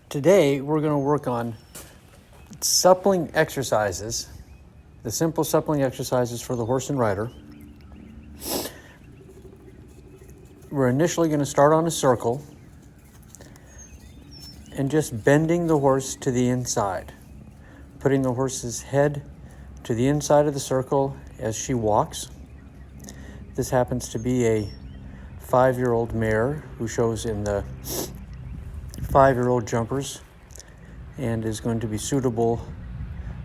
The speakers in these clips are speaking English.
Today we're going to work on suppling exercises, the simple suppling exercises for the horse and rider. We're initially going to start on a circle and just bending the horse to the inside, putting the horse's head to the inside of the circle as she walks. This happens to be a 5-year-old mare who shows in the 5-year-old jumpers and is going to be suitable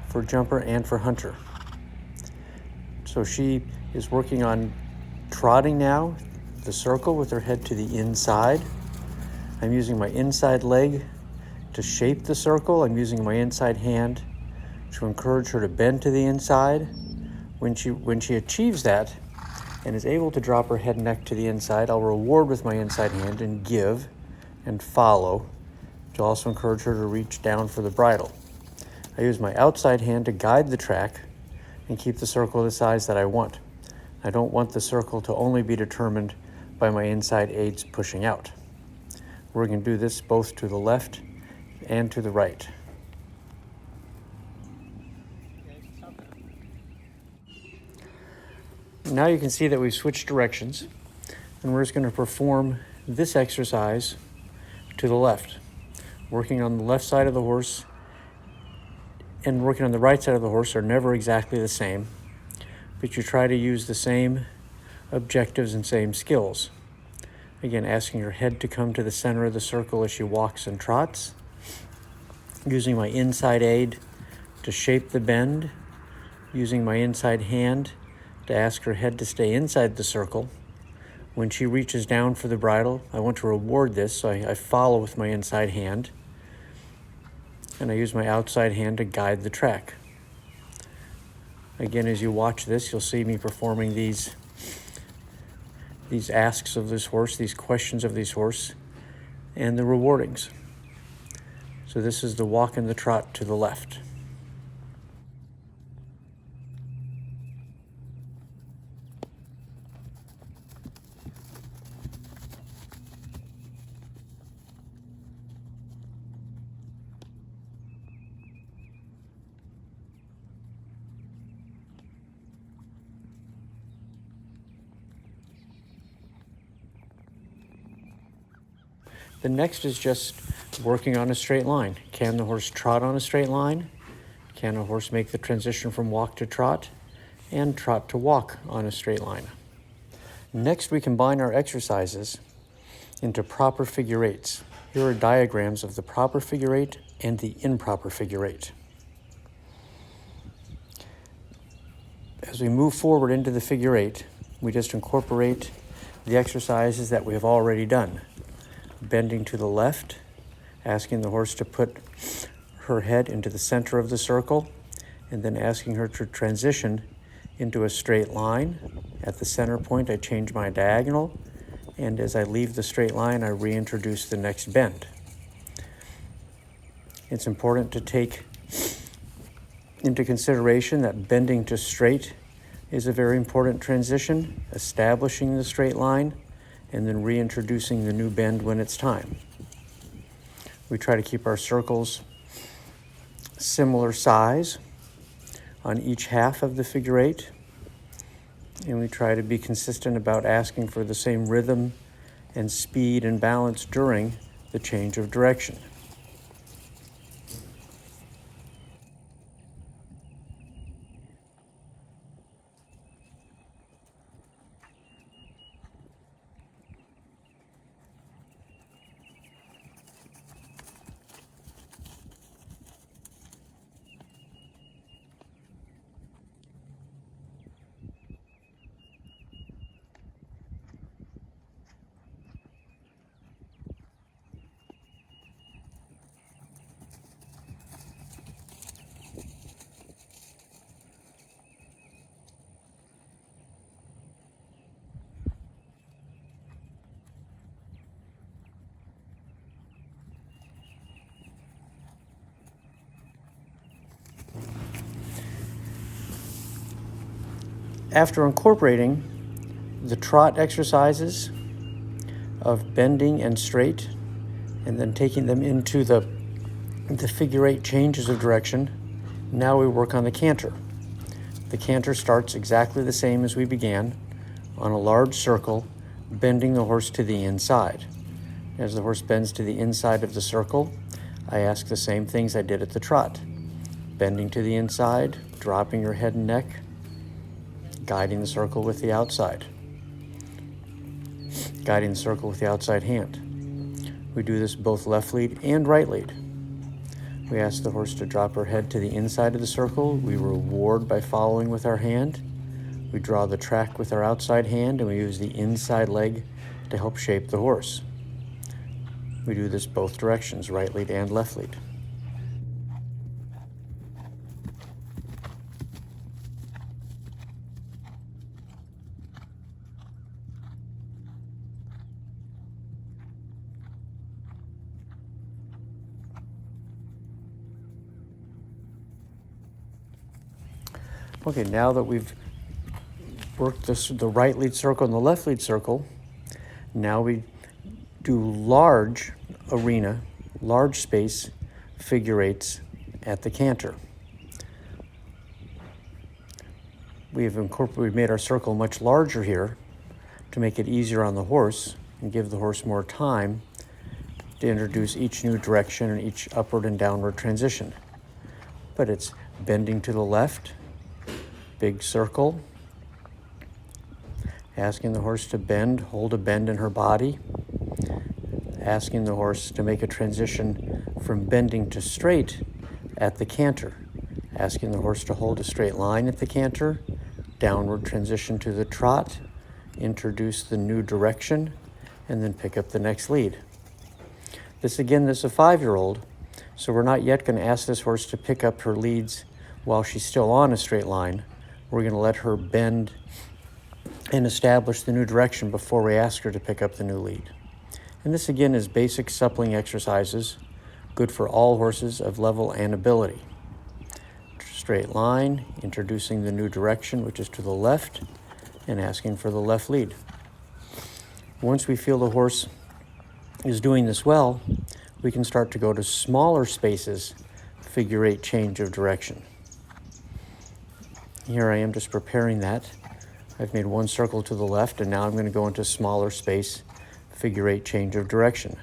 for jumper and for hunter. So she is working on trotting now, the circle with her head to the inside. I'm using my inside leg to shape the circle. I'm using my inside hand to encourage her to bend to the inside. When she achieves that and is able to drop her head and neck to the inside, I'll reward with my inside hand and give and follow to also encourage her to reach down for the bridle. I use my outside hand to guide the track and keep the circle the size that I want. I don't want the circle to only be determined by my inside aids pushing out. We're going to do this both to the left and to the right. Now you can see that we've switched directions, and we're just going to perform this exercise to the left. Working on the left side of the horse and working on the right side of the horse are never exactly the same, but you try to use the same objectives and same skills. Again, asking her head to come to the center of the circle as she walks and trots, using my inside aid to shape the bend, using my inside hand to ask her head to stay inside the circle. When she reaches down for the bridle, I want to reward this, so I follow with my inside hand, and I use my outside hand to guide the track. Again, as you watch this, you'll see me performing these asks of this horse, these questions of this horse, and the rewardings. So this is the walk and the trot to the left. The next is just working on a straight line. Can the horse trot on a straight line? Can a horse make the transition from walk to trot and trot to walk on a straight line? Next, we combine our exercises into proper figure eights. Here are diagrams of the proper figure eight and the improper figure eight. As we move forward into the figure eight, we just incorporate the exercises that we have already done. Bending to the left, asking the horse to put her head into the center of the circle, and then asking her to transition into a straight line. At the center point, I change my diagonal, and as I leave the straight line, I reintroduce the next bend. It's important to take into consideration that bending to straight is a very important transition, establishing the straight line, and then reintroducing the new bend when it's time. We try to keep our circles similar size on each half of the figure eight, and we try to be consistent about asking for the same rhythm and speed and balance during the change of direction. After incorporating the trot exercises of bending and straight and then taking them into the figure 8 changes of direction. Now we work on the canter. The canter starts exactly the same as we began, on a large circle, bending the horse to the inside. As the horse bends to the inside of the circle, I ask the same things I did at the trot. Bending to the inside, dropping your head and neck, guiding the circle with the outside. Guiding the circle with the outside hand. We do this both left lead and right lead. We ask the horse to drop her head to the inside of the circle. We reward by following with our hand. We draw the track with our outside hand, and we use the inside leg to help shape the horse. We do this both directions, right lead and left lead. Okay, now that we've worked the right lead circle and the left lead circle, now we do large arena, large space figure 8s at the canter. We've made our circle much larger here to make it easier on the horse and give the horse more time to introduce each new direction and each upward and downward transition. But it's bending to the left, big circle, asking the horse to bend, hold a bend in her body, asking the horse to make a transition from bending to straight at the canter, asking the horse to hold a straight line at the canter, downward transition to the trot, introduce the new direction, and then pick up the next lead. This is a 5-year-old, so we're not yet going to ask this horse to pick up her leads while she's still on a straight line. We're going to let her bend and establish the new direction before we ask her to pick up the new lead. And this again is basic suppling exercises, good for all horses of level and ability. Straight line, introducing the new direction, which is to the left, and asking for the left lead. Once we feel the horse is doing this well, we can start to go to smaller spaces, figure 8 change of direction. Here I am just preparing that. I've made one circle to the left, and now I'm going to go into smaller space, figure 8 change of direction.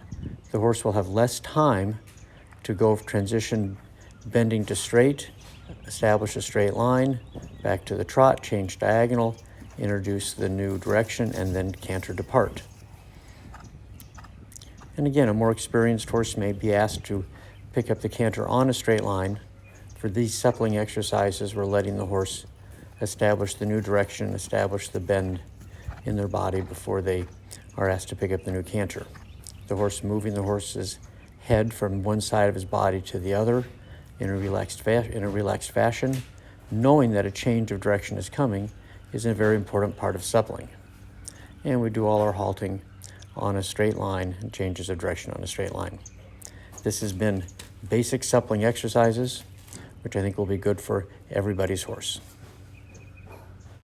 The horse will have less time to go transition bending to straight, establish a straight line, back to the trot, change diagonal, introduce the new direction, and then canter depart. And again, a more experienced horse may be asked to pick up the canter on a straight line. For these suppling exercises, we're letting the horse establish the new direction, establish the bend in their body before they are asked to pick up the new canter. The horse moving the horse's head from one side of his body to the other in a relaxed fashion, knowing that a change of direction is coming, is a very important part of suppling. And we do all our halting on a straight line and changes of direction on a straight line. This has been basic suppling exercises, which I think will be good for everybody's horse.